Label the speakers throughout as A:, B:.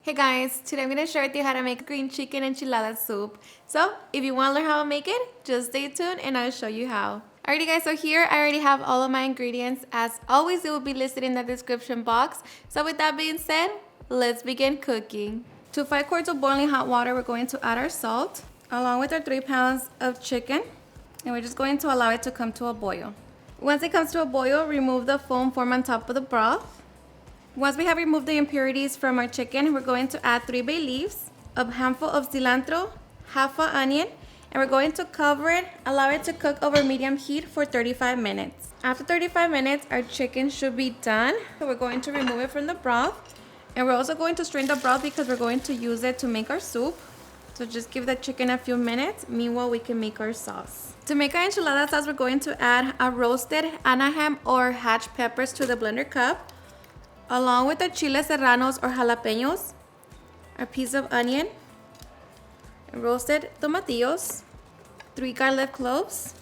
A: Hey guys, today I'm going to share with you how to make green chicken enchilada soup. So if you want to learn how to make it, just stay tuned and I'll show you how. Alrighty guys, so here I already have all of my ingredients. As always, it will be listed in the description box. So with that being said, let's begin cooking. To 5 quarts of boiling hot water, we're going to add our salt along with our 3 pounds of chicken. And we're just going to allow it to come to a boil. Once it comes to a boil, remove the foam formed on top of the broth. Once we have removed the impurities from our chicken, we're going to add 3 bay leaves, a handful of cilantro, half an onion, and we're going to cover it, allow it to cook over medium heat for 35 minutes. After 35 minutes, our chicken should be done. So we're going to remove it from the broth. And we're also going to strain the broth because we're going to use it to make our soup. So just give the chicken a few minutes. Meanwhile, we can make our sauce. To make our enchilada sauce, we're going to add a roasted Anaheim or hatch peppers to the blender cup, along with the chile serranos or jalapenos, a piece of onion, roasted tomatillos, 3 garlic cloves,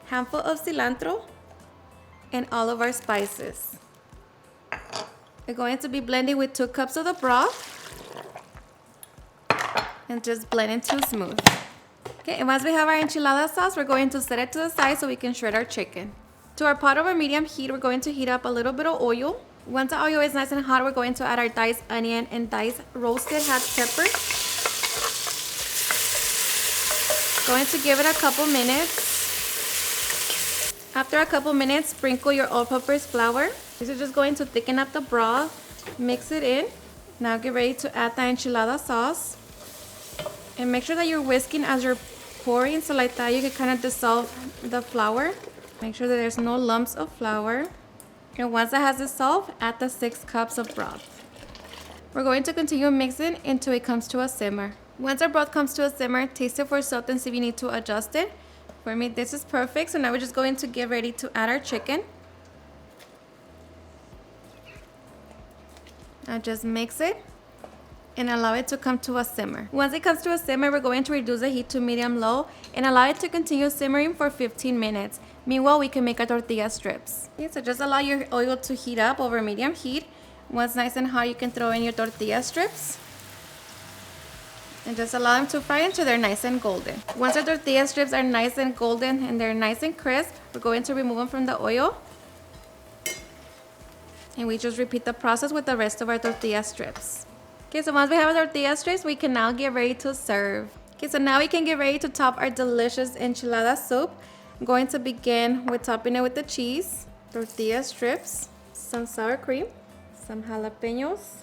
A: handful of cilantro, and all of our spices. We're going to be blending with 2 cups of the broth and just blend it too smooth. Okay, and once we have our enchilada sauce, we're going to set it to the side so we can shred our chicken. To our pot over medium heat, we're going to heat up a little bit of oil. Once the oil is nice and hot, we're going to add our diced onion and diced roasted hatch pepper. Going to give it a couple minutes. After a couple minutes, sprinkle your all-purpose flour. This is just going to thicken up the broth. Mix it in. Now get ready to add the enchilada sauce. And make sure that you're whisking as you're pouring, so like that you can kind of dissolve the flour. Make sure that there's no lumps of flour. And once that has dissolved, add the 6 cups of broth. We're going to continue mixing until it comes to a simmer. Once our broth comes to a simmer, taste it for salt and see if you need to adjust it. For me, this is perfect. So now we're just going to get ready to add our chicken. Now just mix it and allow it to come to a simmer. Once it comes to a simmer, we're going to reduce the heat to medium-low and allow it to continue simmering for 15 minutes. Meanwhile, we can make our tortilla strips. Okay, so just allow your oil to heat up over medium heat. Once nice and hot, you can throw in your tortilla strips. And just allow them to fry until they're nice and golden. Once our tortilla strips are nice and golden and they're nice and crisp, we're going to remove them from the oil. And we just repeat the process with the rest of our tortilla strips. Okay, so once we have our tortilla strips, we can now get ready to serve. Okay, so now we can get ready to top our delicious enchilada soup. I'm going to begin with topping it with the cheese, tortilla strips, some sour cream, some jalapenos,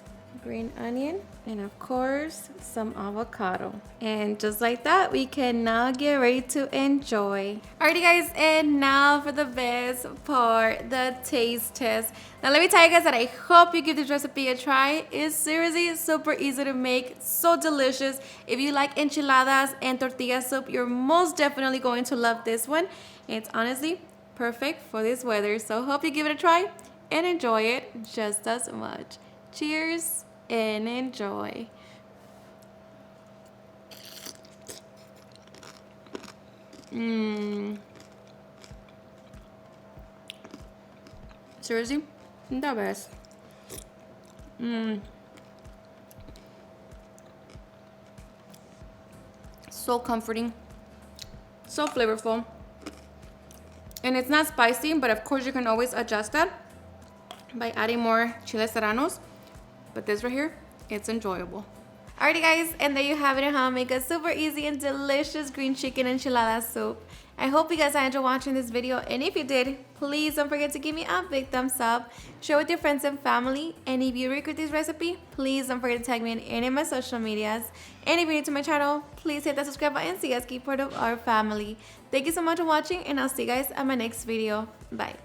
A: green onion, and of course, some avocado. And just like that, we can now get ready to enjoy. Alrighty guys, and now for the best part, the taste test. Now let me tell you guys that I hope you give this recipe a try. It's seriously super easy to make, so delicious. If you like enchiladas and tortilla soup, you're most definitely going to love this one. It's honestly perfect for this weather, so hope you give it a try and enjoy it just as much. Cheers and enjoy. Seriously, the best. So comforting, so flavorful, and it's not spicy, but of course you can always adjust that by adding more chile serranos. But this right here, it's enjoyable. Alrighty guys, and there you have it, how to make a super easy and delicious green chicken enchilada soup. I hope you guys enjoyed watching this video, and if you did, please don't forget to give me a big thumbs up, share with your friends and family, and if you recreate this recipe, please don't forget to tag me in any of my social medias. And if you're new to my channel, please hit that subscribe button so you guys keep part of our family. Thank you so much for watching, and I'll see you guys at my next video. Bye.